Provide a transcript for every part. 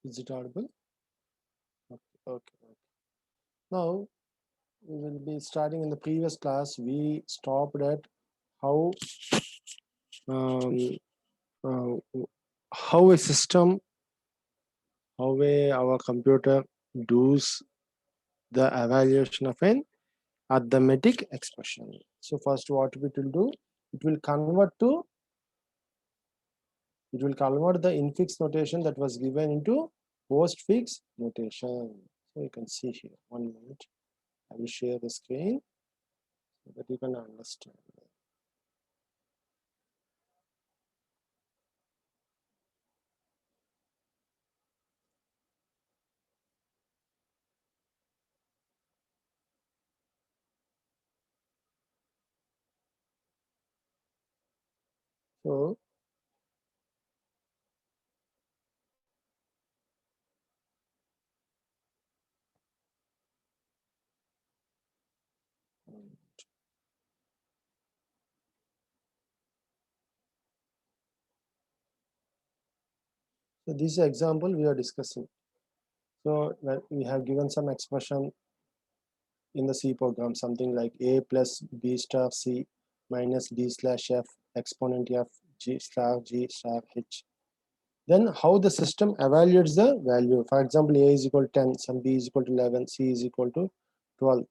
Is it audible? Okay. Now we will be starting. In the previous class we stopped at how um, uh, how a system, our computer does the evaluation of an arithmetic expression. So first what it will do, it will convert the infix notation that was given into postfix notation. So you can see here, 1 minute, I will share the screen so that you can understand. So this is example we are discussing. So we have given some expression in the C program, something like a plus b star c minus d slash f exponent f g star h. Then how the system evaluates the value. For example, a is equal to 10, some b is equal to 11, c is equal to 12,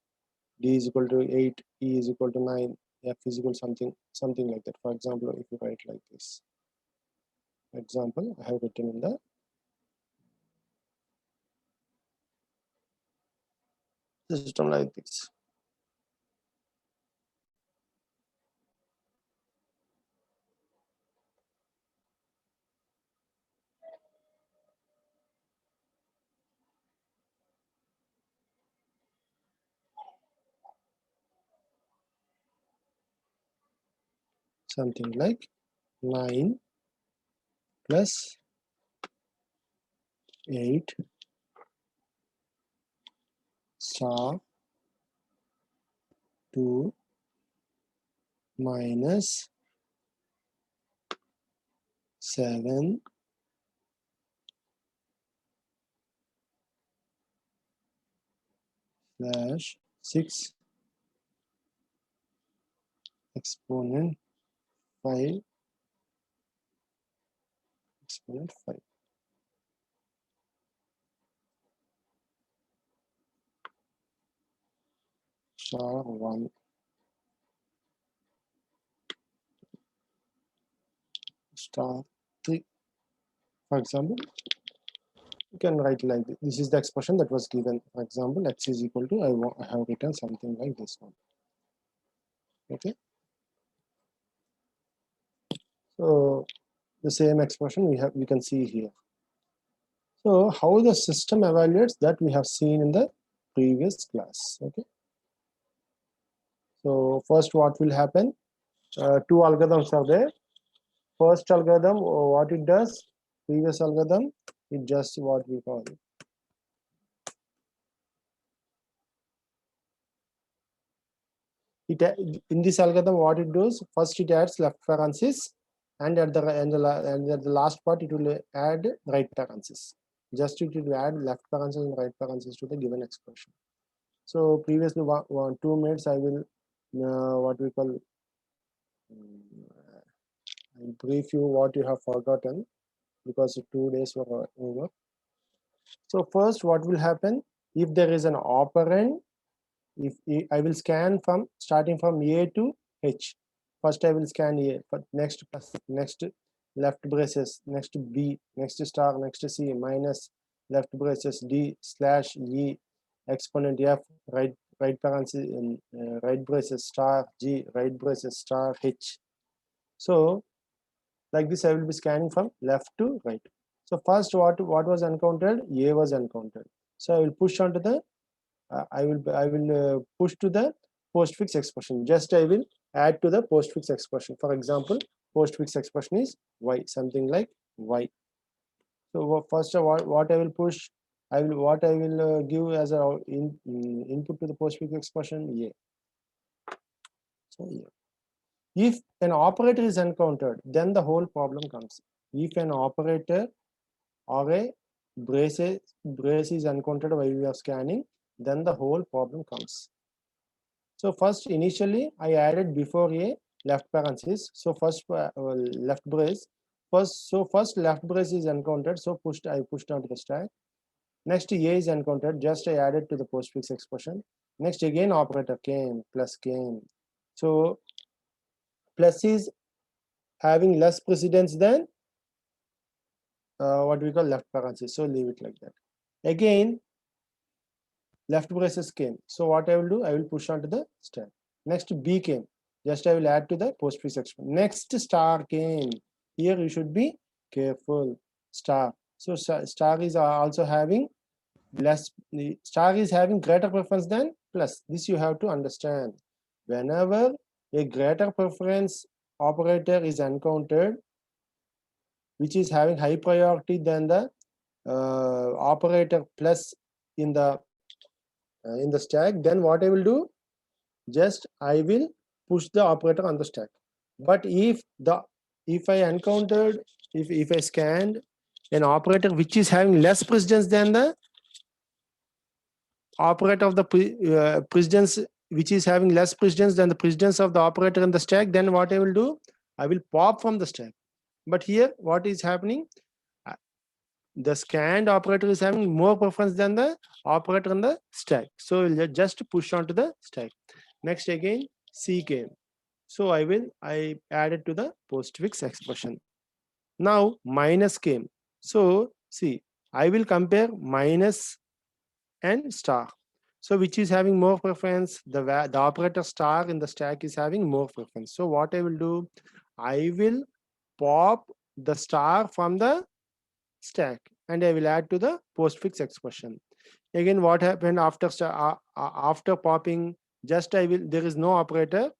d is equal to 8, e is equal to 9, f is equal to something like that. For example, if you write like this, example I have written in the system like this. Something like 9 plus 8 star 2 minus 7 slash 6 exponent 5 exponent 5 star 1 star 3. For example, you can write like this. This is the expression that was given. For example, x is equal to, I have written something like this one. Okay. So the same expression we can see here. So how the system evaluates, that we have seen in the previous class. Okay. So first what will happen? Two algorithms are there. First algorithm, what it does, previous algorithm, it just what we call it. In this algorithm, what it does, first it adds left parenthesis, and at the last part it will add right parenthesis. Just it will add left parenthesis and right parenthesis to the given expression. So previously 2 minutes I will what we call I'll brief you what you have forgotten, because 2 days were over. So first what will happen, if there is an operand, if I will scan from starting from A to H. First I will scan A, but next plus, next left braces, next B, next star, next C, minus left braces D slash E, exponent F, right parenthesis, right braces star G, right braces star H. So like this I will be scanning from left to right. So first what was encountered, A was encountered. So I will push onto the I will push to the postfix expression. Just I will add to the postfix expression. For example, postfix expression is y, something like y. So first what I will push, I will give as a input to the postfix expression a. So a. If an operator is encountered, then the whole problem comes. If an operator or a brace is encountered while we are scanning, then the whole problem comes. So first, initially, I added before a left parenthesis. So first left brace. First left brace is encountered. So I pushed onto the stack. Next, A is encountered. Just I added to the postfix expression. Next, again operator came, plus came. So plus is having less precedence than what we call left parenthesis. So leave it like that. Again, left braces came. So what I will do, I will push onto the stack. Next, B came. Just I will add to the postfix expression. Next, star came. Here you should be careful. Star. So star is also having less. The star is having greater preference than plus. This you have to understand. Whenever a greater preference operator is encountered, which is having high priority than the operator plus in the stack, then what I will do, just I will push the operator on the stack. But if I encountered, if I scanned an operator which is having less precedence than the operator of the precedence, which is having less precedence than the precedence of the operator in the stack, then what I will do, I will pop from the stack. But here what is happening, the scanned operator is having more preference than the operator in the stack. So we'll just push onto the stack. Next again, C came. So I added to the postfix expression. Now minus came. So see, I will compare minus and star. So which is having more preference? The operator star in the stack is having more preference. So what I will do, I will pop the star from the stack and I will add to the postfix expression. Again, what happened after after popping? Just there is no operator.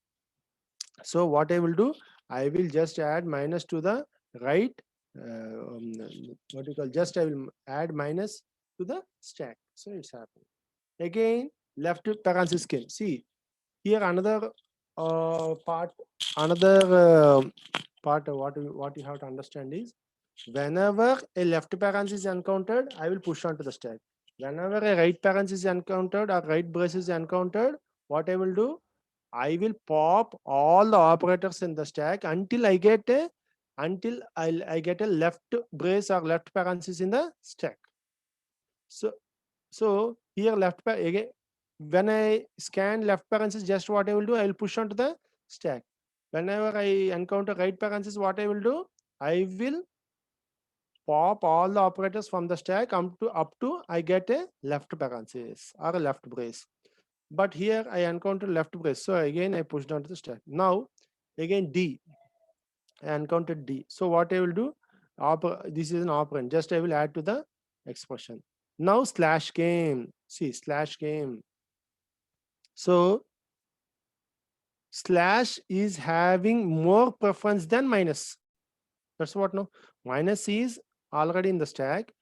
So what I will do, I will just add minus to the right. What you call? Just I will add minus to the stack. So it's happening. Again, left parenthesis came. See here another part. Another part. What you have to understand is, whenever a left parenthesis is encountered, I will push onto the stack. Whenever a right parenthesis is encountered or right brace is encountered, what I will do, I will pop all the operators in the stack until I get a left brace or left parenthesis in the stack. So here again, when I scan left parenthesis, just what I will do, I will push onto the stack. Whenever I encounter right parenthesis, what I will do, I will pop all the operators from the stack up to I get a left parenthesis or a left brace. But here I encounter left brace. So again, I pushed onto the stack. Now, again, D. I encountered D. So what I will do, this is an operand. Just I will add to the expression. Now slash came. See, slash came. So slash is having more preference than minus. That's what now. Minus is already in the stack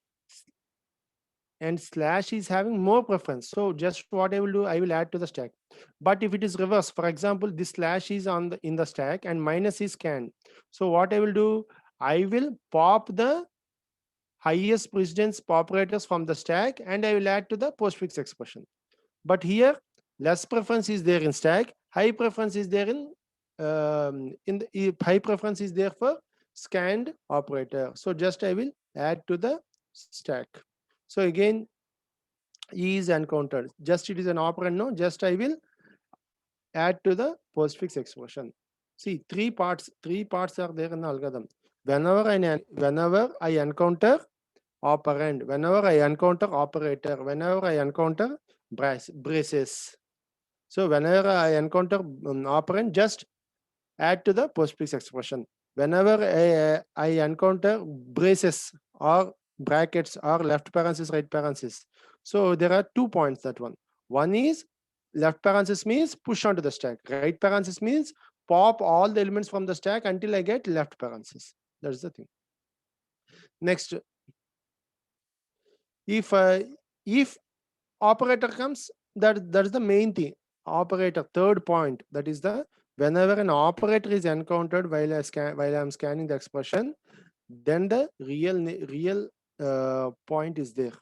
and slash is having more preference. So just what I will do, I will add to the stack. But if it is reverse, for example, this slash is in the stack and minus is scanned. So what I will do, I will pop the highest precedence operators from the stack and I will add to the postfix expression. But here less preference is there in stack, high preference is there in the high preference is there for scanned operator. So just I will add to the stack. So again, E is encountered. Just it is an operand, no? Just I will add to the postfix expression. See, three parts are there in the algorithm. Whenever I encounter operand, whenever I encounter operator, whenever I encounter braces. So whenever I encounter operand, just add to the postfix expression. Whenever I encounter braces or brackets or left parenthesis, right parenthesis. So there are 2 points that one. One is left parenthesis means push onto the stack. Right parenthesis means pop all the elements from the stack until I get left parenthesis. That's the thing. Next, if operator comes, that's the main thing. Operator, third point, that is the whenever an operator is encountered while I'm scanning the expression, then the real point is there,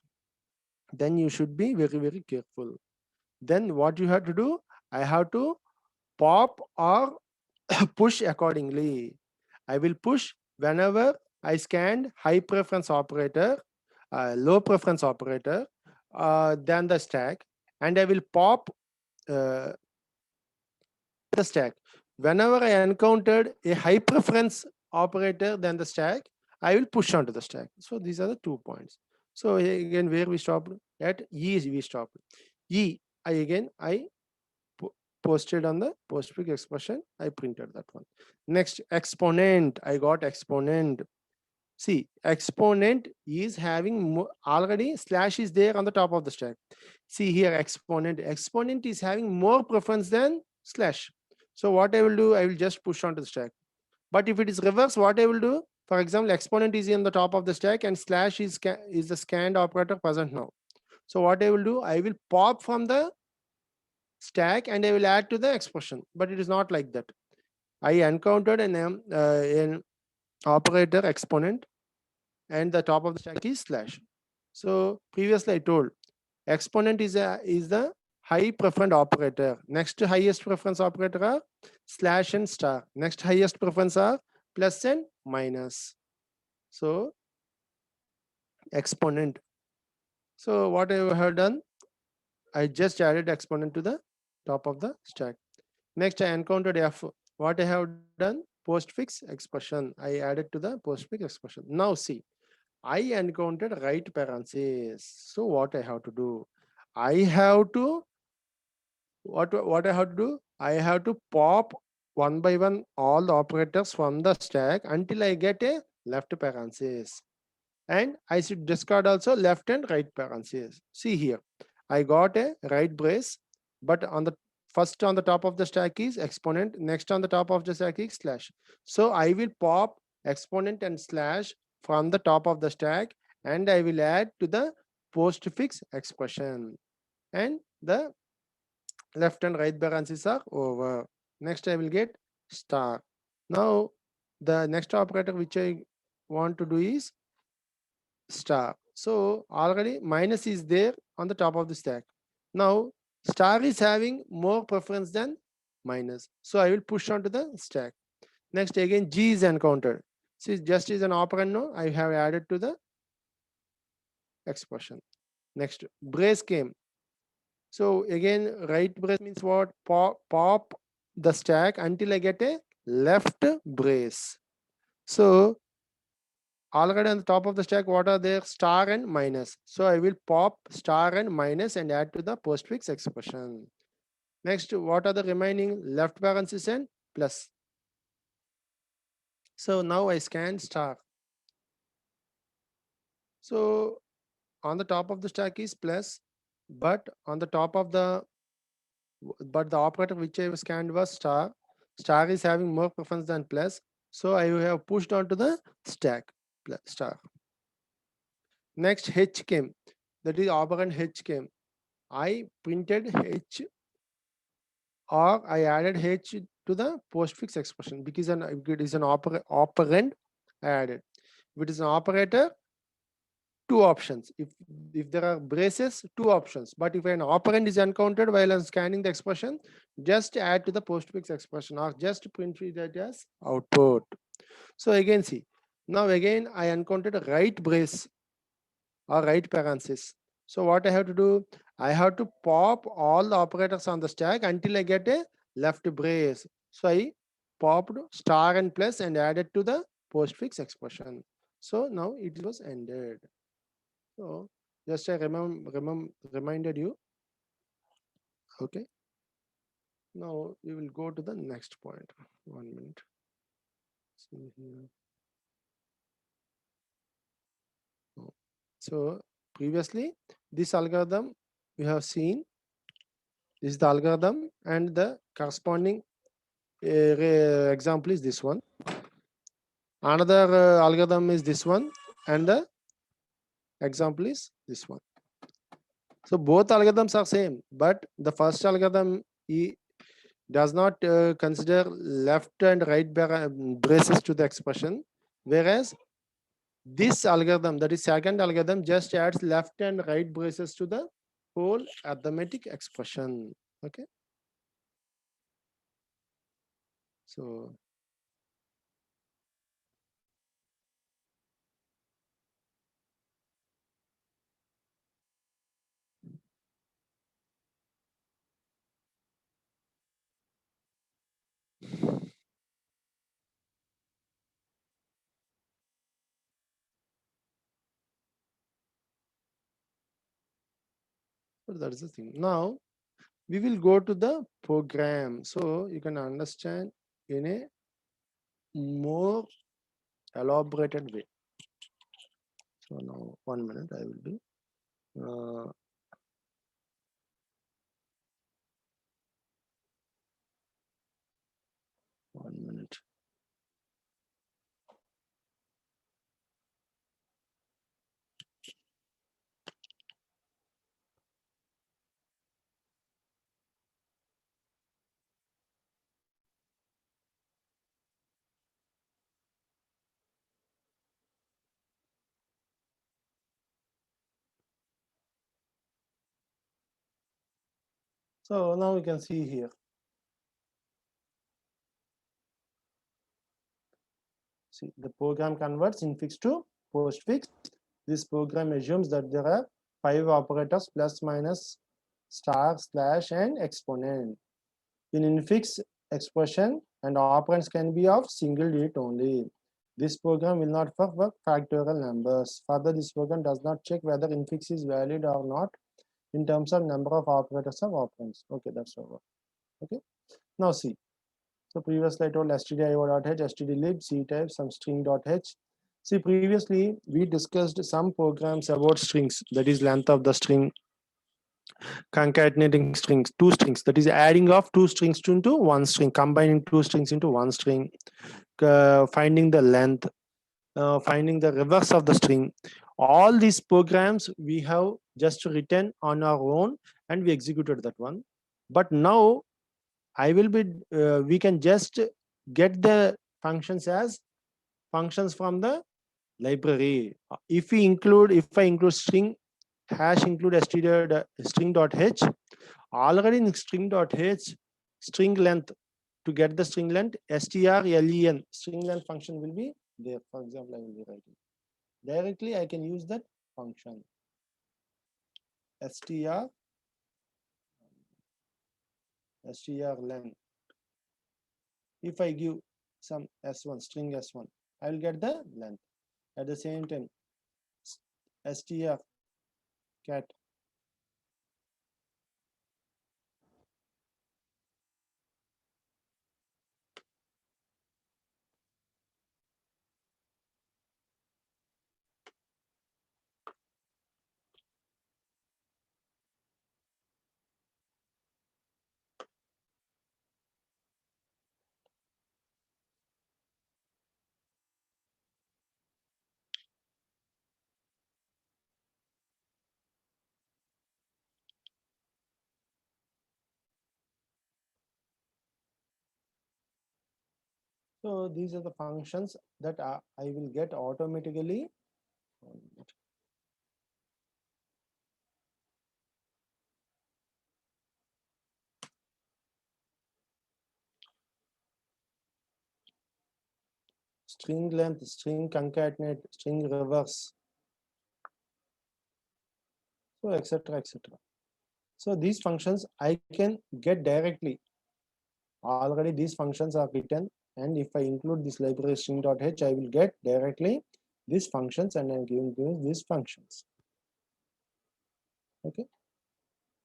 then you should be very, very careful. Then what you have to do, I have to pop or push accordingly. I will push whenever I scanned high preference operator, low preference operator, than the stack, and I will pop the stack. Whenever I encountered a high preference operator than the stack, I will push onto the stack. So these are the 2 points. So again, where we stopped at E, we stopped. E, I posted on the postfix expression. I printed that one. Next, exponent. I got exponent. See, exponent is having already slash is there on the top of the stack. See here, exponent. Exponent is having more preference than slash. So what I will do, I will just push onto the stack. But if it is reverse, what I will do, for example, exponent is in the top of the stack and slash is the scanned operator present now. So what I will do, I will pop from the stack and I will add to the expression. But it is not like that. I encountered an operator exponent and the top of the stack is slash. So previously I told exponent is the high preference operator. Next highest preference operator are slash and star. Next highest preference are plus and minus. So exponent. So what I have done, I just added exponent to the top of the stack. Next I encountered F. What I have done, postfix expression. I added to the postfix expression. Now see, I encountered right parentheses. So what I have to do? I have to what I have to do? I have to pop one by one all the operators from the stack until I get a left parenthesis. And I should discard also left and right parentheses. See here, I got a right brace, but on the first on the top of the stack is exponent, next on the top of the stack is slash. So I will pop exponent and slash from the top of the stack and I will add to the postfix expression, and the left and right parentheses are over. Next I will get star. Now the next operator which I want to do is star. So already minus is there on the top of the stack. Now star is having more preference than minus. So I will push onto the stack. Next again G is encountered. See, just is an operand now. I have added to the expression. Next brace came. So again right brace means what? Pop the stack until I get a left brace. So already on the top of the stack, what are there? Star and minus. So I will pop star and minus and add to the postfix expression. Next, what are the remaining left parentheses and plus? So now I scan star. So on the top of the stack is plus, but on the top of the operator which I scanned was star. Star is having more preference than plus. So I have pushed onto the stack plus star. Next H came. That is operand H came. I printed H or I added H to the postfix expression because if it is an operand, I added. If it is an operator, two options. If there are braces, two options. But if an operand is encountered while I'm scanning the expression, just add to the postfix expression or just print it as output. So again, see, now again I encountered a right brace or right parenthesis. So what I have to do, I have to pop all the operators on the stack until I get a left brace. So I popped star and plus and added to the postfix expression. So now it was ended. So just I reminded you. Okay. Now we will go to the next point. 1 minute. See here. So previously this algorithm we have seen. This is the algorithm and the corresponding example is this one. Another algorithm is this one and the example is this one. So both algorithms are same, but the first algorithm does not consider left and right braces to the expression, whereas this algorithm, that is second algorithm, just adds left and right braces to the whole arithmetic expression. Okay. So that is the thing. Now we will go to the program, so you can understand in a more elaborated way. So now 1 minute I will do. 1 minute. So now we can see here. See, the program converts infix to postfix. This program assumes that there are 5 operators plus minus star slash and exponent. In infix expression and operands can be of single digit only. This program will not work for factorial numbers. Further, this program does not check whether infix is valid or not in terms of number of operators or operands. Okay, that's over. Okay. Now see. So previously I told stdio.h, stdlib, ctype, some string.h. See, previously we discussed some programs about strings, that is length of the string, concatenating strings, two strings, that is adding of two strings into one string, combining two strings into one string, finding the length, finding the reverse of the string. All these programs we have just written on our own and we executed that one. But now we can just get the functions as functions from the library. If I include string hash include string.h, already in string.h, string length, to get the string length, strlen, string length function will be there. For example, I will be writing. Directly I can use that function. strlen. If I give some s1, string s1, I will get the length. At the same time, str cat. So these are the functions that I will get automatically. String length, string concatenate, string reverse, so etc. etc. So these functions I can get directly. Already these functions are written, and if I include this library string.h, I will get directly these functions, and I'm giving these functions. Okay,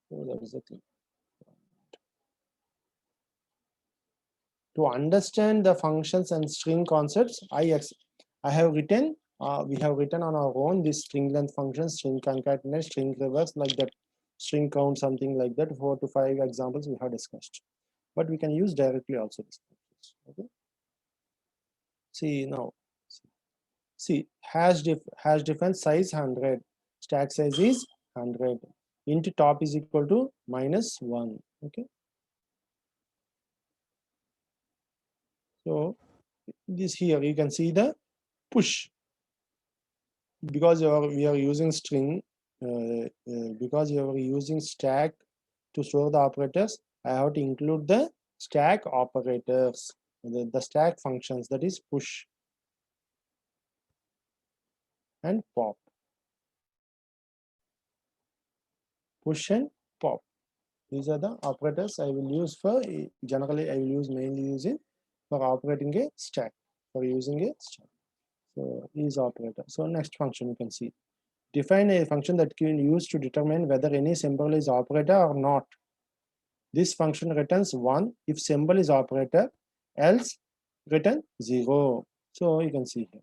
so that is the thing. To understand the functions and string concepts, I have written, we have written on our own this string length function, string concatenate, string reverse, like that, string count, something like that. 4 to 5 examples we have discussed, but we can use directly also this functions. Okay. See now, see hash defense size 100, stack size is 100, int top is equal to -1. Okay. So this here you can see the push. because we are using string, because you are using stack to store the operators, I have to include the stack operators, the stack functions, that is push and pop. Push and pop. These are the operators I will use for, generally I will use mainly using for operating a stack, for using a stack. So is operator. So next function you can see. Define a function that can be used to determine whether any symbol is operator or not. This function returns 1 if symbol is operator, else return 0. So you can see here.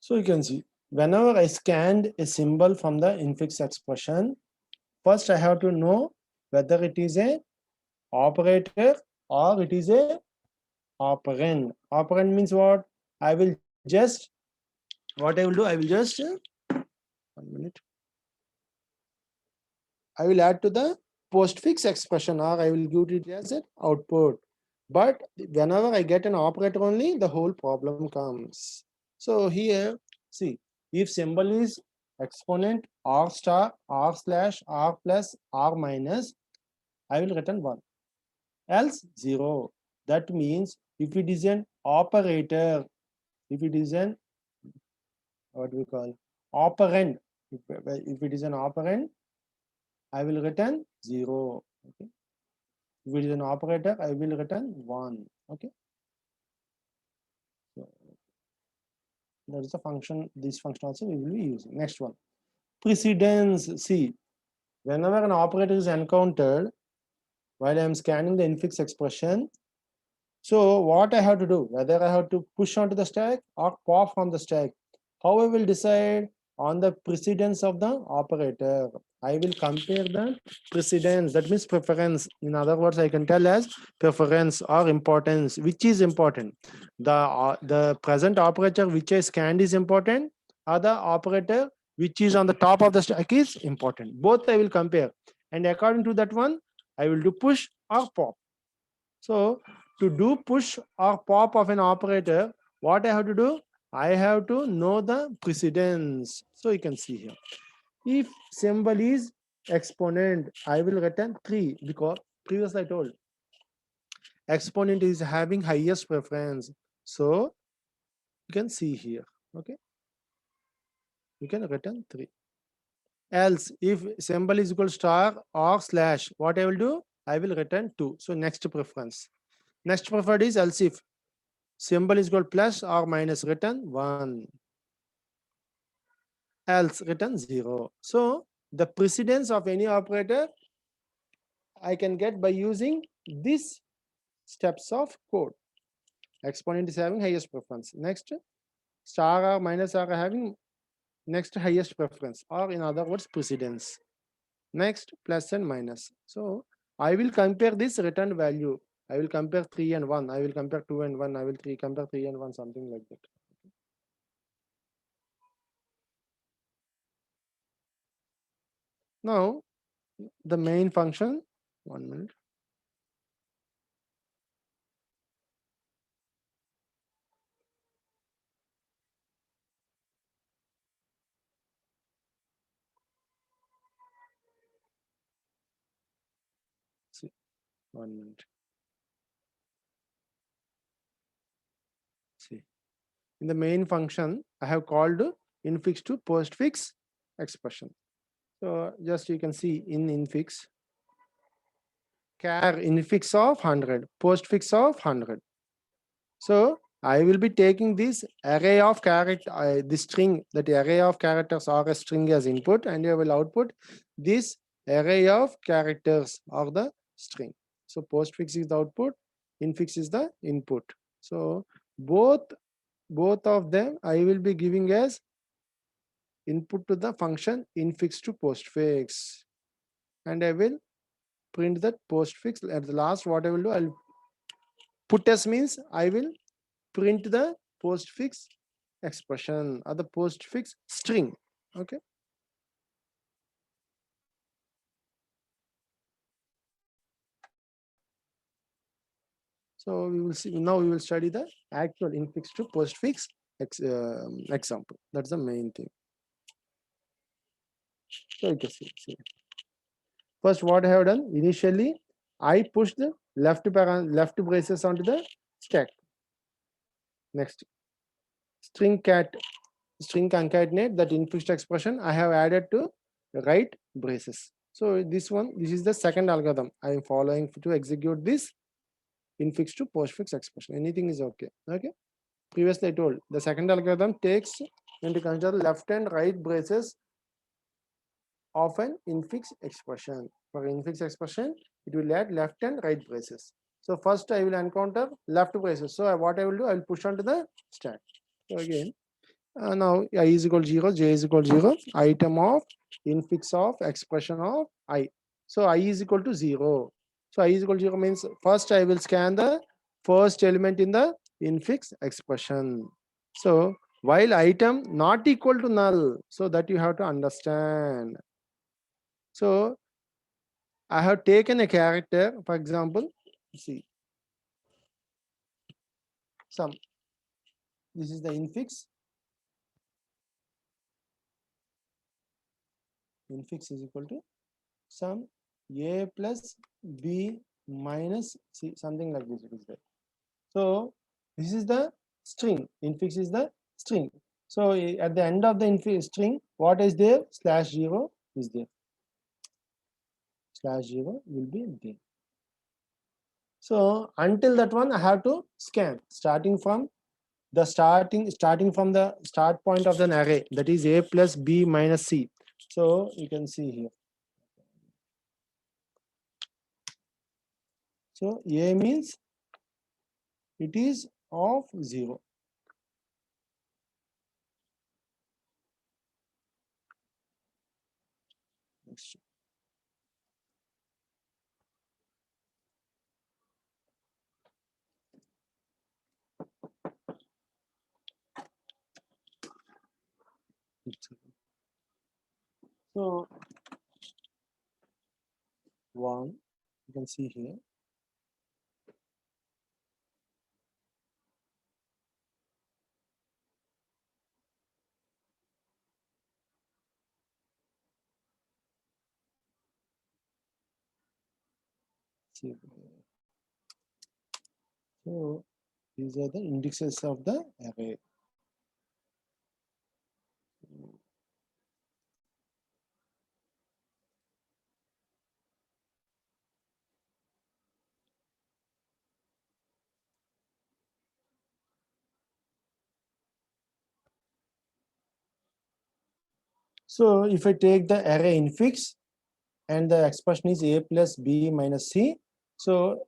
So you can see, whenever I scanned a symbol from the infix expression, first I have to know whether it is a operator or it is a operand. Operand means what? I will just, what I will do, I will just, 1 minute. I will add to the postfix expression, or I will give it as an output. But whenever I get an operator only, the whole problem comes. So here, see, if symbol is exponent r star, r slash, r plus, r minus, I will return 1. Else 0. That means if it is an operator, if it is an, what we call, operand, if it is an operand, I will return 0. Okay. If it is an operator, I will return 1. Okay. So that is the function. This function also we will be using. Next one, precedence. See, whenever an operator is encountered while I am scanning the infix expression, so what I have to do, whether I have to push onto the stack or pop from the stack, how I will decide? On the precedence of the operator. I will compare the precedence, that means preference. In other words, I can tell as preference or importance, which is important. The present operator which I scanned is important, or the operator which is on the top of the stack is important. Both I will compare. And according to that one, I will do push or pop. So to do push or pop of an operator, what I have to do? I have to know the precedence. So you can see here. If symbol is exponent, I will return 3 because previously I told exponent is having highest preference. So you can see here. Okay. You can return 3. Else, if symbol is equal star or slash, what I will do? I will return 2. So next preference. Next preferred is else if symbol is equal plus or minus, return 1. Else return 0. So the precedence of any operator I can get by using these steps of code. Exponent is having highest preference. Next, star or minus are having next highest preference, or in other words, precedence. Next, plus and minus. So I will compare this return value. I will compare 3 and 1. I will compare 2 and 1. I will compare 3 and 1, something like that. Now, the main function, 1 minute. See, 1 minute. See, in the main function, I have called infix to postfix expression. So just you can see in infix, char infix of 100, postfix of 100. So I will be taking this array of character, this string, that array of characters or a string as input, and you will output this array of characters or the string. So postfix is the output, infix is the input. So both of them I will be giving as input to the function infix to postfix, and I will print that postfix. At the last, what I will do, I'll put as means I will print the postfix expression or the postfix string. Okay. So we will see now. We will study the actual infix to postfix example. That's the main thing. So you can see. First, what I have done initially, I pushed the left braces onto the stack. Next, string concatenate that infixed expression I have added to right braces. So this is the second algorithm I am following to execute this infix to postfix expression. Anything is okay. Okay. Previously I told the second algorithm takes into consider left and right braces of an infix expression. For infix expression, it will add left and right braces. So first I will encounter left braces. So what I will do, I will push onto the stack. So again, now I is equal to 0, j is equal to 0, item of infix of expression of I. So I is equal to 0. So I is equal to 0 means first I will scan the first element in the infix expression. So while item not equal to null, so that you have to understand. So I have taken a character, for example, see, some, this is the infix. Infix is equal to some a plus b minus c, something like this it is there. So this is the string. Infix is the string. So at the end of the infix string, what is there? Slash 0 is there. Slash 0 will be there. So until that one, I have to scan starting from the starting from the start point of an array, that is a plus b minus c. So you can see here. So a means it is of 0. Next. So 1, you can see here. See. So these are the indexes of the array. So if I take the array infix and the expression is a plus b minus c, so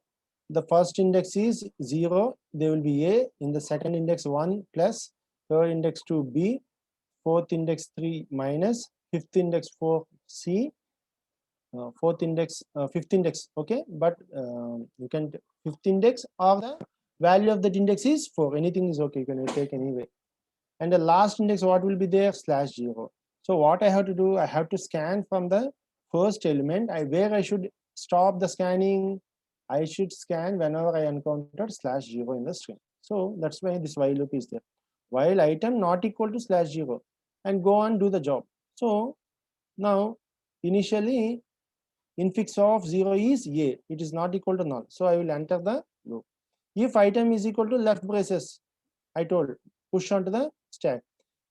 the first index is 0, there will be a, in the second index 1 plus, third index 2 b, fourth index 3 minus, fifth index 4 c, fourth index, fifth index, okay, but you can fifth index of the value of that index is 4, anything is okay, you can take anyway. And the last index, what will be there? Slash 0. So what I have to do, I have to scan from the first element. Where I should stop the scanning, I should scan whenever I encounter slash 0 in the string. So that's why this while loop is there. While item not equal to slash 0, and go on do the job. So now initially infix of 0 is a, it is not equal to null. So I will enter the loop. If item is equal to left braces, I told push onto the stack.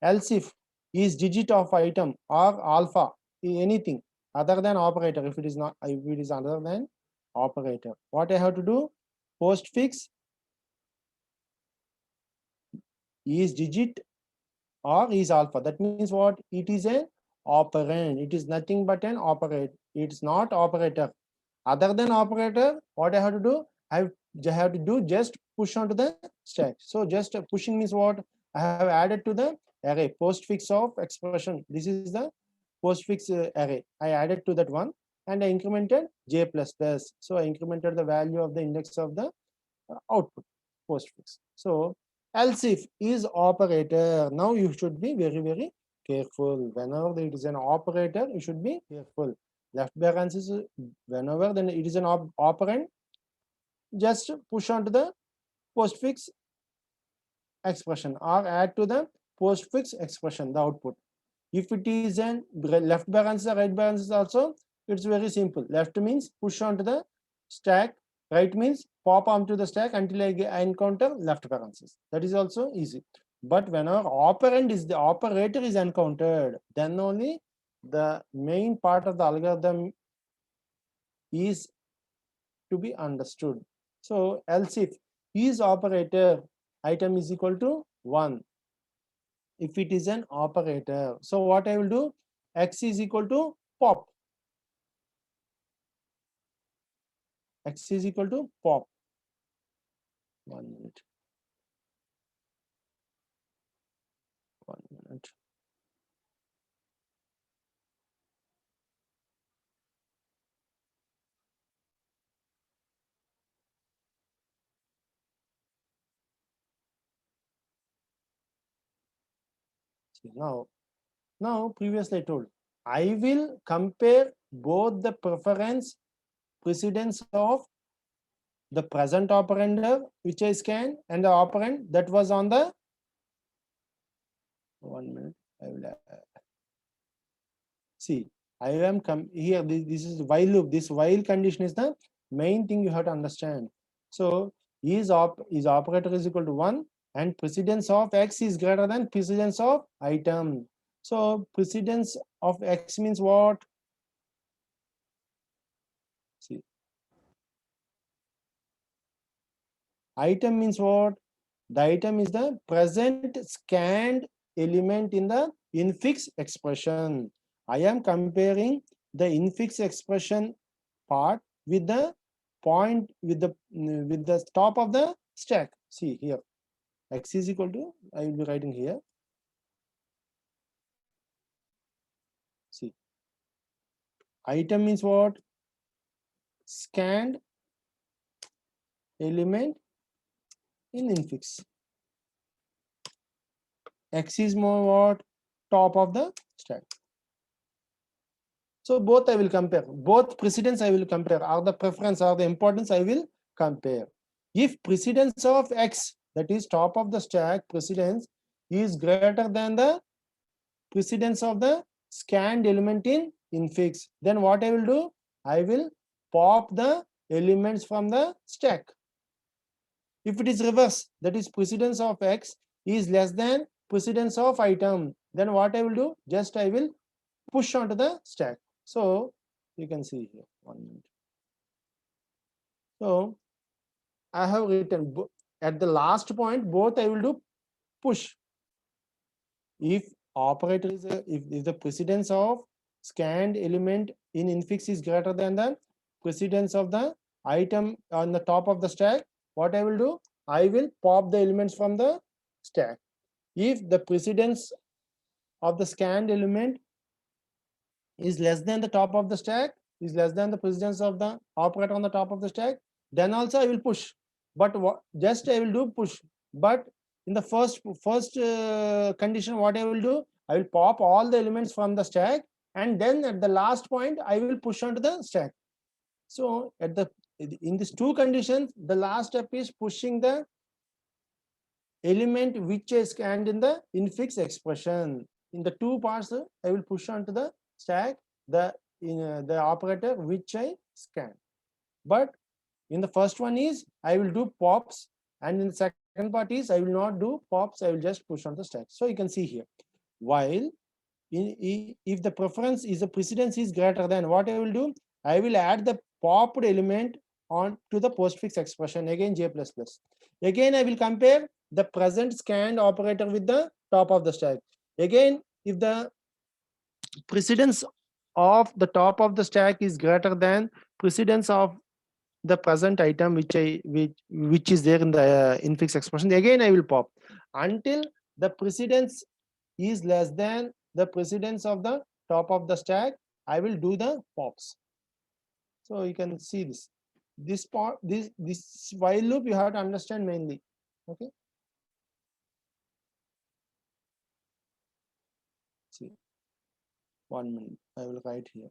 Else if is digit of item or alpha, anything other than operator, if it is not, if it is other than operator, what I have to do? Postfix is digit or is alpha. That means what? It is an operand. It is nothing but an operator. It's not operator. Other than operator, what I have to do? I have to do just push onto the stack. So just pushing means what? I have added to the array postfix of expression. This is the postfix array. I added to that one and I incremented j plus plus. So I incremented the value of the index of the output postfix. So else if is operator. Now you should be very, very careful. Whenever it is an operator, you should be careful. Left parenthesis, whenever then it is an operand, just push onto the postfix expression or add to the postfix expression the output. If it is an left parenthesis, right parenthesis also, it's very simple. Left means push onto the stack, right means pop onto the stack until I encounter left parenthesis. That is also easy. But whenever operand is the operator is encountered, then only the main part of the algorithm is to be understood. So else if is operator item is equal to 1, if it is an operator, so what I will do, x is equal to pop, x is equal to pop. 1 minute, 1 minute. See, now previously I told I will compare both the preference precedence of the present operander which I scanned and the operand that was on the 1 minute. I will see. I am here. This is while loop. This while condition is the main thing you have to understand. So is operator is equal to 1 and precedence of x is greater than precedence of item. So precedence of x means what? See, item means what? The item is the present scanned element in the infix expression. I am comparing the infix expression part with the point with the top of the stack. See here, x is equal to, I will be writing here. See, item means what? Scanned element in infix. X is more what? Top of the stack. So both I will compare. Both precedence I will compare, or the preference or the importance I will compare. If precedence of x, that is top of the stack precedence, is greater than the precedence of the scanned element in infix, then what I will do? I will pop the elements from the stack. If it is reverse, that is precedence of x is less than precedence of item, then what I will do? Just I will push onto the stack. So you can see here, 1 minute. So I have written at the last point, both I will do push. If operator is if the precedence of scanned element in infix is greater than the precedence of the item on the top of the stack, what I will do? I will pop the elements from the stack. If the precedence of the scanned element is less than the top of the stack, is less than the precedence of the operator on the top of the stack, then also I will push. But just I will do push. But in the first condition, what I will do? I will pop all the elements from the stack, and then at the last point, I will push onto the stack. So at the in these two conditions, the last step is pushing the element which is scanned in the infix expression. In the two parts, I will push onto the stack the operator which I scan. But in the first one is I will do pops, and in the second part is I will not do pops, I will just push on the stack. So you can see here, while if the preference is the precedence is greater than, what I will do? I will add the popped element on to the postfix expression, again J++. Again I will compare the present scanned operator with the top of the stack. Again, if the precedence of the top of the stack is greater than precedence of the present item which is there in the infix expression, again I will pop until the precedence is less than the precedence of the top of the stack. I will do the pops. So you can see this part, this while loop you have to understand mainly. Okay, see, 1 minute, I will write here.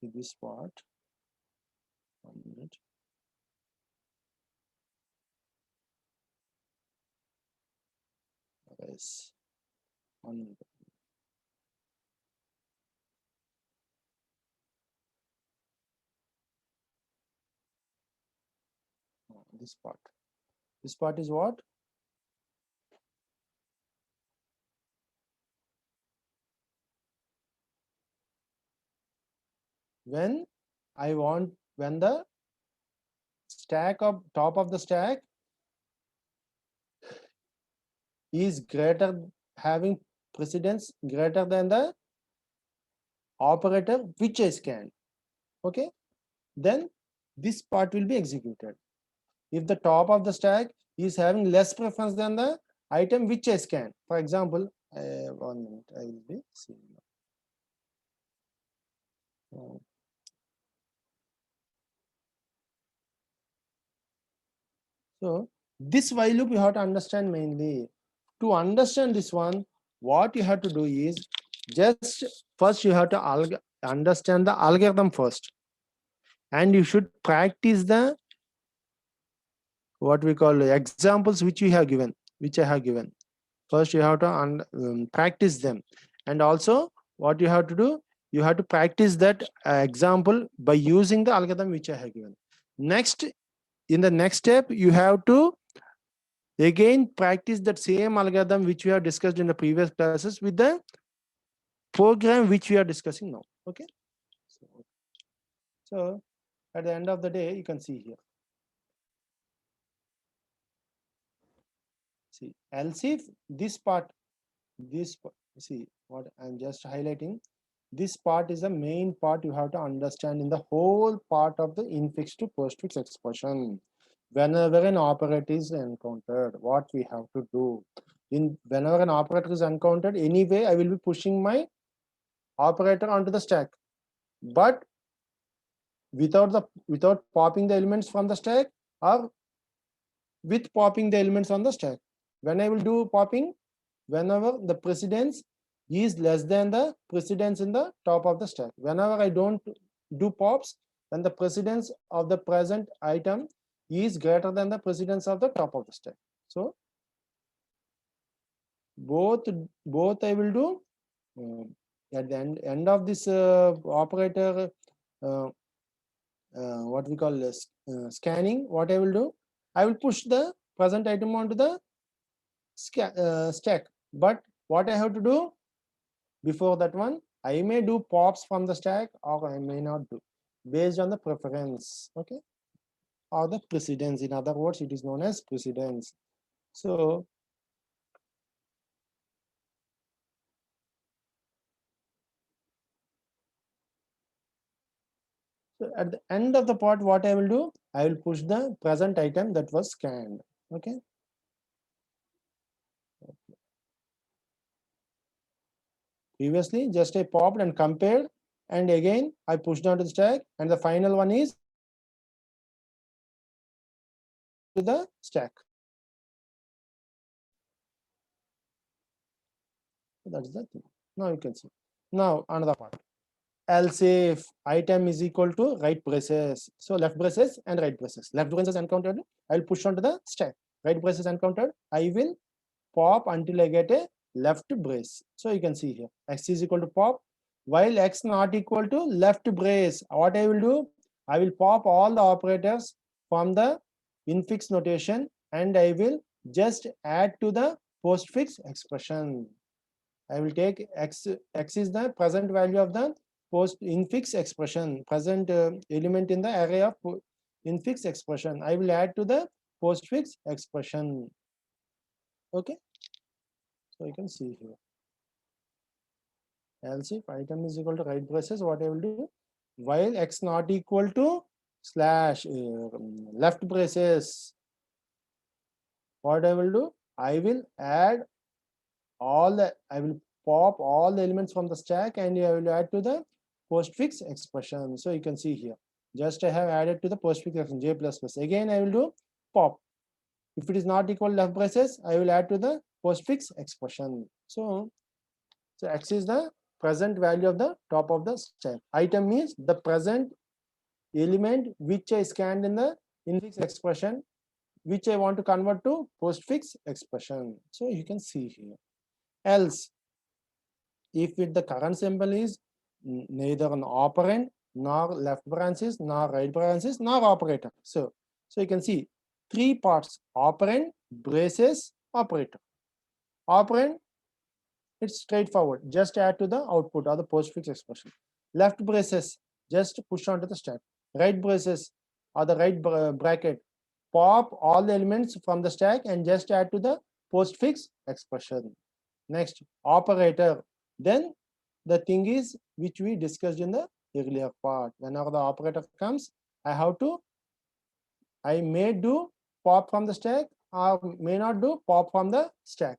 this part. 1 minute. Yes. 1 minute. This part. This part is what? When I want, when the stack of top of the stack is greater, having precedence greater than the operator which I scan. Okay, then this part will be executed. If the top of the stack is having less preference than the item which I scan, for example, 1 minute, I will be seeing. So this while loop you have to understand mainly. To understand this one, what you have to do is just first you have to understand the algorithm first, and you should practice the what we call examples which you have given, which I have given. First you have to practice them, and also what you have to do, you have to practice that example by using the algorithm which I have given. Next, in the next step, you have to again practice that same algorithm which we have discussed in the previous classes with the program which we are discussing now. Okay, so at the end of the day, you can see here, see else if this part, see what I'm just highlighting, this part is the main part you have to understand in the whole part of the infix to postfix expression. Whenever an operator is encountered, what we have to do, in whenever an operator is encountered, anyway I will be pushing my operator onto the stack, but without popping the elements from the stack, or with popping the elements on the stack. When I will do popping, whenever the precedence is less than the precedence in the top of the stack. Whenever I don't do pops, then the precedence of the present item is greater than the precedence of the top of the stack. So both I will do at the end of this operator what we call scanning. What I will do, I will push the present item onto the stack, but what I have to do before that one, I may do pops from the stack or I may not do, based on the preference, okay, or the precedence. In other words, it is known as precedence. So at the end of the part, what I will do, I will push the present item that was scanned. Okay. Previously, just I popped and compared, and again I pushed onto the stack, and the final one is to the stack. That's the thing. Now you can see. Now another part. Else if item is equal to right braces. So left braces and right braces. Left braces encountered, I'll push onto the stack. Right braces encountered, I will pop until I get a left brace. So you can see here, x is equal to pop, while x not equal to left brace. What I will do, I will pop all the operators from the infix notation, and I will just add to the postfix expression. I will take x is the present value of the post infix expression, present element in the array of infix expression. I will add to the postfix expression. Okay, so you can see here. Else if item is equal to right braces, what I will do, while x not equal to slash left braces, what I will do, I will add all the, I will pop all the elements from the stack, and I will add to the postfix expression. So you can see here, just I have added to the postfix expression j plus plus. Again I will do pop. If it is not equal to left braces, I will add to the postfix expression. So x is the present value of the top of the stack. Item means the present element which I scanned in the infix expression, which I want to convert to postfix expression. So you can see here. Else, if the current symbol is neither an operand nor left branches nor right branches nor operator. So you can see three parts: operand, braces, operator. Operand, it's straightforward, just add to the output or the postfix expression. Left braces, just push onto the stack. Right braces or the right bracket, pop all the elements from the stack and just add to the postfix expression. Next, operator. Then the thing is which we discussed in the earlier part. Whenever the operator comes, I may do pop from the stack or may not do pop from the stack.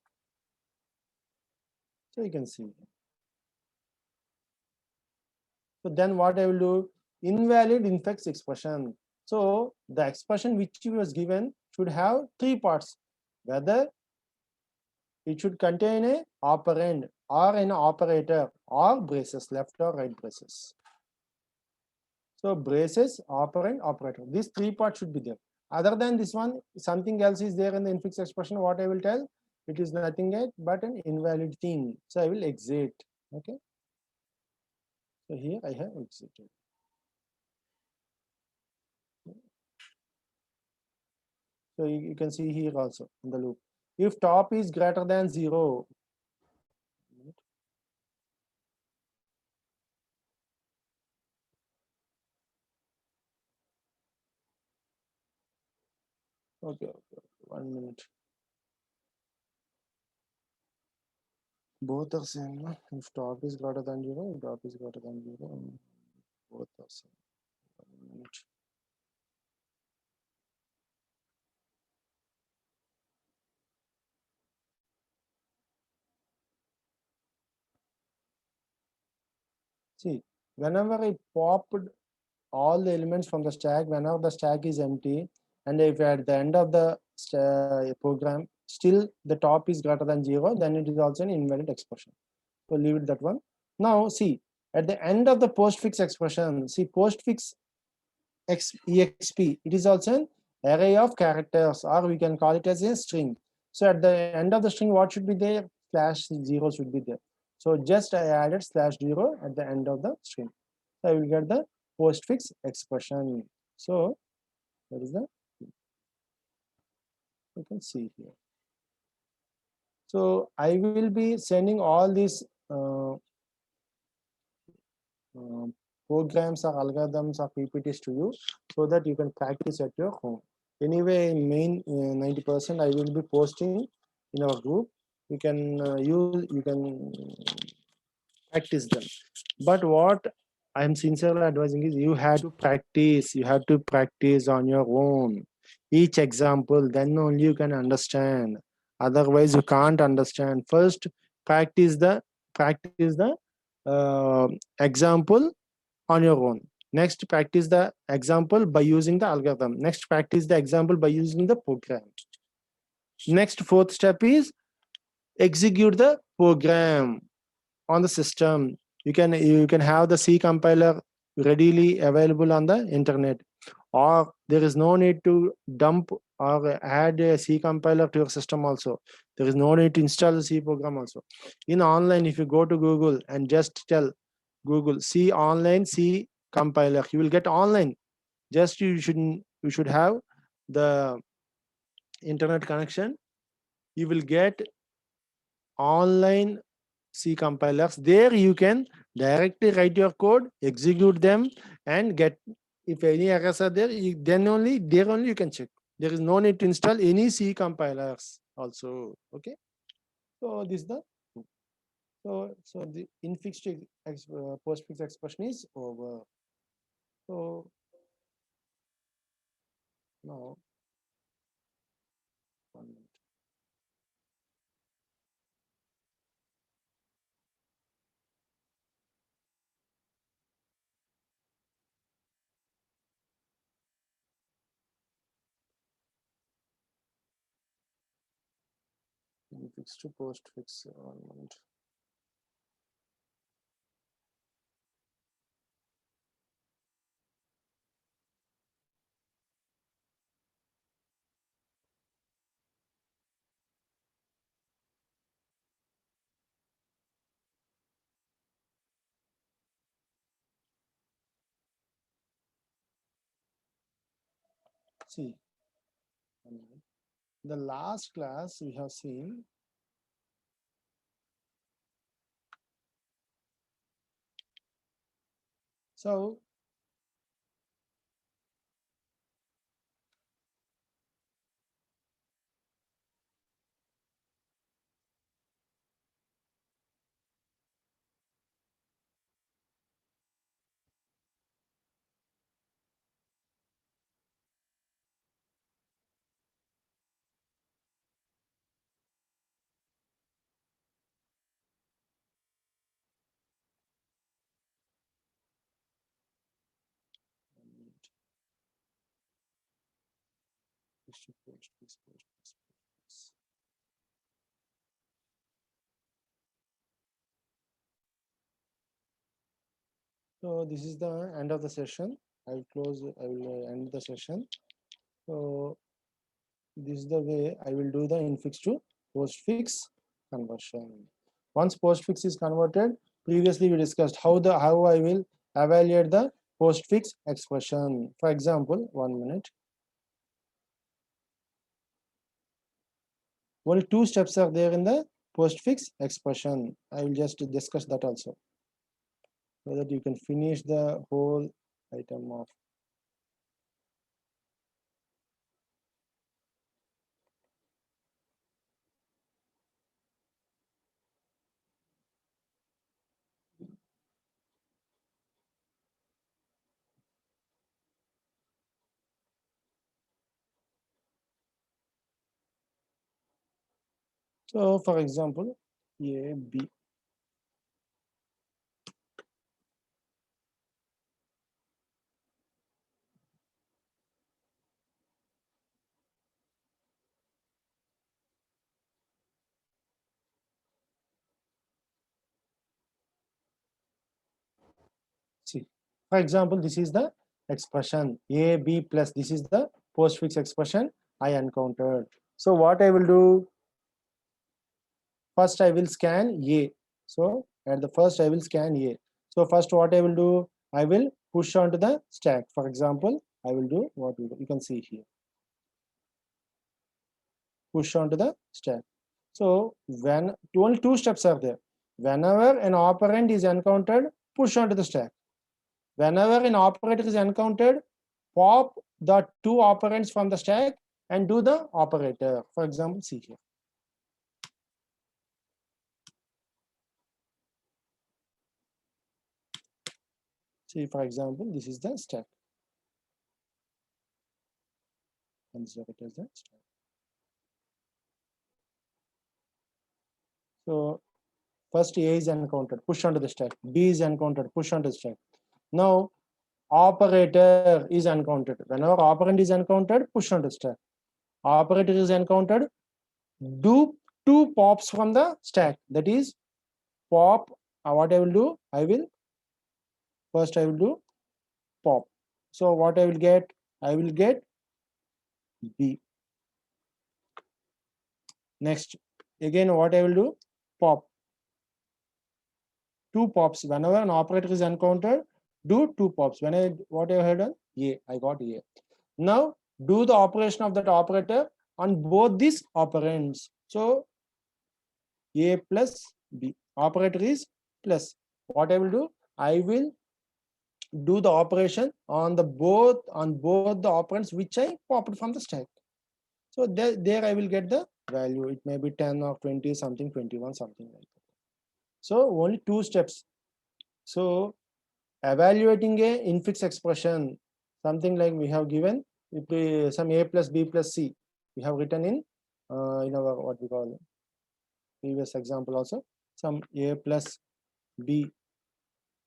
So you can see. So then what I will do? Invalid infix expression. So the expression which was given should have three parts. Whether it should contain a operand or an operator or braces, left or right braces. So braces, operand, operator. These three parts should be there. Other than this one, something else is there in the infix expression. What I will tell, it is nothing but an invalid thing. So I will exit. Okay. So here I have exited. So you can see here also in the loop. If top is greater than 0, okay, 1 minute. Both are same. If top is greater than 0, if top is greater than 0, both are same. 1 minute. See, whenever I popped all the elements from the stack, whenever the stack is empty, and if at the end of the program still the top is greater than 0, then it is also an invalid expression. So leave it that one. Now see, at the end of the postfix expression, see postfix exp, it is also an array of characters, or we can call it as a string. So at the end of the string, what should be there? /0 should be there. So just I added /0 at the end of the string. So I will get the postfix expression. So that is the, you can see here. So I will be sending all these programs or algorithms or PPTs to you so that you can practice at your home. Anyway, main 90% I will be posting in our group. You can you can practice them. But what I'm sincerely advising is you have to practice. You have to practice on your own. Each example, then only you can understand. Otherwise, you can't understand. First, practice the example on your own. Next, practice the example by using the algorithm. Next, practice the example by using the program. Next, fourth step is execute the program on the system. You can have the C compiler readily available on the internet, or there is no need to dump or add a C compiler to your system also. There is no need to install the C program also. In online, if you go to Google and just tell Google C online C compiler, you will get online. Just you should have the internet connection. You will get online C compilers. There you can directly write your code, execute them, and get, if any errors are there, there only you can check. There is no need to install any C compilers also. Okay. So this is the so the infix to postfix expression is over. So now 1 minute. Infix to postfix 1 minute. See, the last class we have seen so so this is the end of the session. I will end the session. So this is the way I will do the infix to postfix conversion. Once postfix is converted, previously we discussed how I will evaluate the postfix expression. For example, 1 minute. Only 2 steps are there in the postfix expression. I will just discuss that also, so that you can finish the whole item of. So for example, A, B. See, for example, this is the expression A, B plus, this is the postfix expression I encountered. So what I will do, first I will scan A. So at the first I will scan A. So first what I will do, I will push onto the stack. For example, I will do what you can see here. Push onto the stack. So when only 2 steps are there. Whenever an operand is encountered, push onto the stack. Whenever an operator is encountered, pop the 2 operands from the stack and do the operator. For example, see here. See, for example, this is the stack. Consider it as the stack. So first A is encountered, push onto the stack. B is encountered, push onto the stack. Now operator is encountered. Whenever operand is encountered, push onto the stack. Operator is encountered, do 2 pops from the stack. That is pop. What I will do, I will do pop. So what I will get B. Next, again what I will do, pop. 2 pops. Whenever an operator is encountered, do 2 pops. What I have done, A, I got A. Now do the operation of that operator on both these operands. So A plus B. Operator is plus. What I will do, I will do the operation on both the operands which I popped from the stack. So there I will get the value. It may be 10 or 20, something 21, something like that. So only 2 steps. So evaluating a infix expression, something like we have given some A plus B plus C. We have written in our what we call previous example also, some A plus B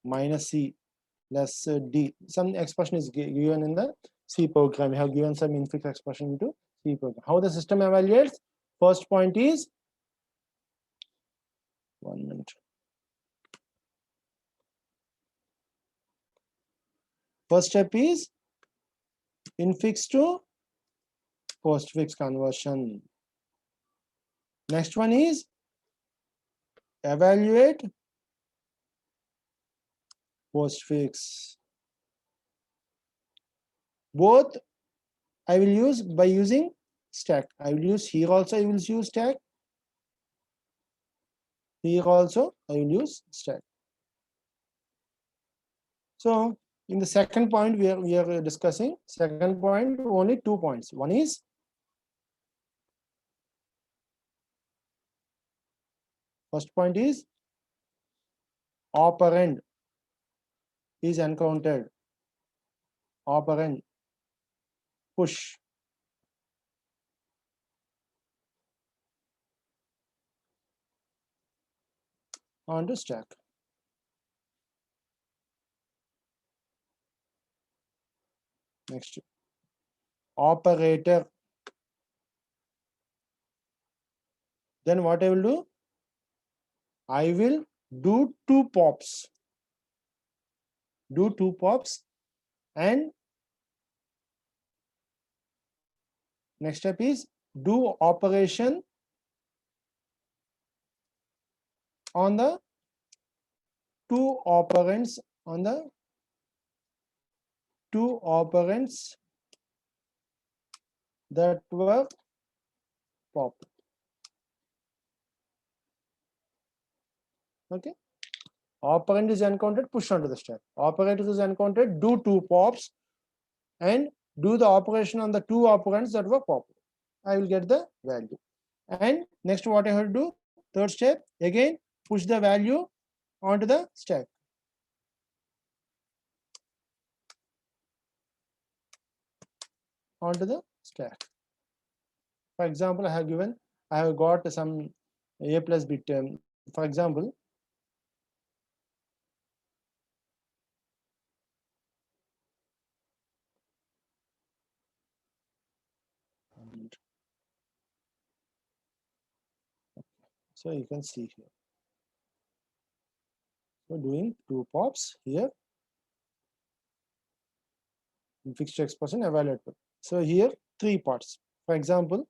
minus C plus D. Some expression is given in the C program. We have given some infix expression into C program. How the system evaluates? First point is 1 minute. First step is infix to postfix conversion. Next one is evaluate postfix. Both I will use by using stack. I will use here also, I will use stack. Here also, I will use stack. So in the second point we are discussing, second point, only 2 points. One is first point is operand is encountered. Operand push onto stack. Next, operator. Then what I will do? I will do 2 pops. Do 2 pops, and next step is do operation on the 2 operands, on the 2 operands that were popped. Okay. Operand is encountered, push onto the stack. Operator is encountered, do 2 pops and do the operation on the 2 operands that were popped. I will get the value. And next what I have to do, third step, again push the value onto the stack. Onto the stack. For example, I have got some a plus bit. For example, so you can see here. So doing 2 pops here. Fixed expression evaluable. So here 3 parts. For example,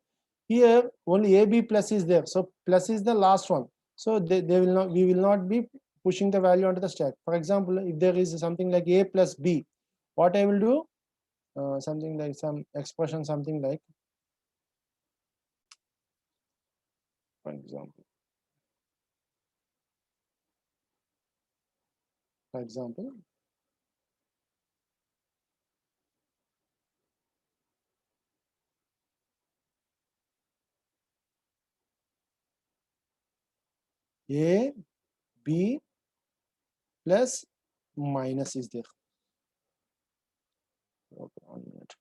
here only AB plus is there. So plus is the last one. So they will not, we will not be pushing the value onto the stack. For example, if there is something like A plus B, what I will do, something like some expression, something like, for example, A, B plus minus is there. Okay, 1 minute.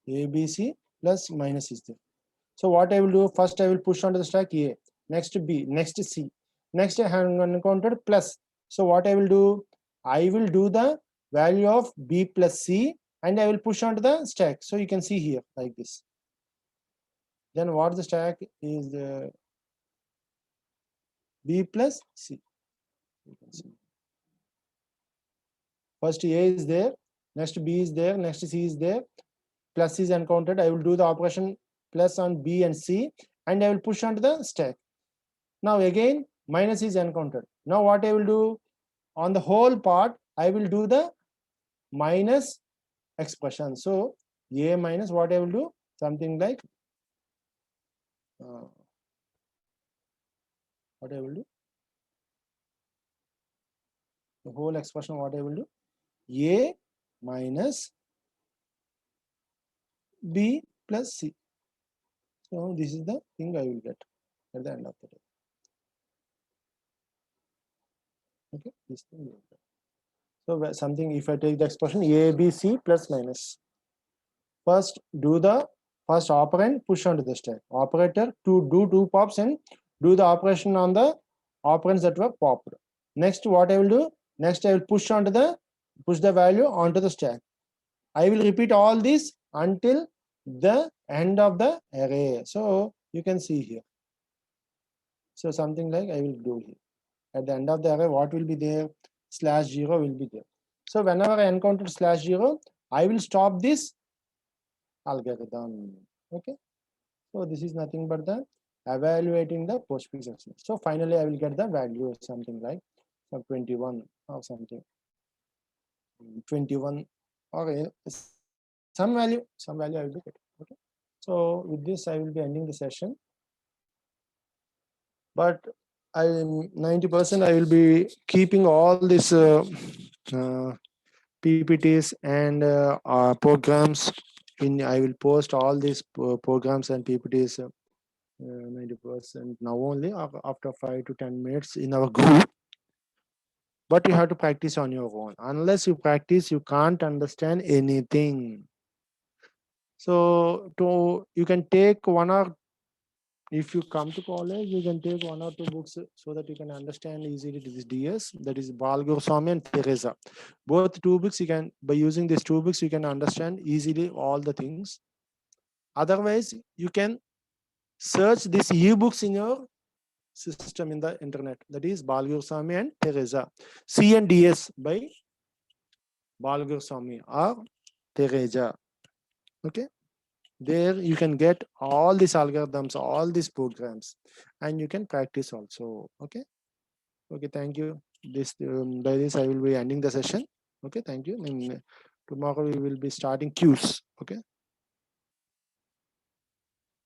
A, B, C plus minus is there. So what I will do, first I will push onto the stack A, next B, next C, next I have encountered plus. So what I will do, I will do the value of B plus C and I will push onto the stack. So you can see here like this. Then what the stack is, B plus C. You can see. First A is there, next B is there, next C is there, plus is encountered. I will do the operation plus on B and C and I will push onto the stack. Now again minus is encountered. Now what I will do, on the whole part I will do the minus expression. So A minus, what I will do, something like what I will do, the whole expression, what I will do, A minus B plus C. So this is the thing I will get at the end of the day. Okay, this thing will get. So something, if I take the expression A, B, C plus minus, first do the first operand, push onto the stack. Operator to do 2 pops and do the operation on the operands that were popped. Next, what I will do, next I will push the value onto the stack. I will repeat all this until the end of the array. So you can see here. So something like I will do here. At the end of the array, what will be there? /0 will be there. So whenever I encounter /0, I will stop this algorithm. Okay. So this is nothing but the evaluating the postfix expression. So finally, I will get the value of something like 21 or something. 21 or some value I will be getting. Okay, so with this I will be ending the session, but I 90% I will be keeping all these uh, PPTs and programs in. I will post all these programs and PPTs 90% now only after 5 to 10 minutes in our group. But you have to practice on your own. Unless you practice, you can't understand anything. So you can take one or, if you come to college, you can take 1 or 2 books so that you can understand easily this DS, that is Bal Goswami and Teresa. Both 2 books you can, by using these 2 books, you can understand easily all the things. Otherwise, you can search these e-books in your system in the internet. That is Bal Goswami and Teresa. C and DS by Bal Goswami or Teresa. Okay. There you can get all these algorithms, all these programs, and you can practice also. Okay. Okay. Thank you. This by this I will be ending the session. Okay. Thank you. And tomorrow we will be starting Qs.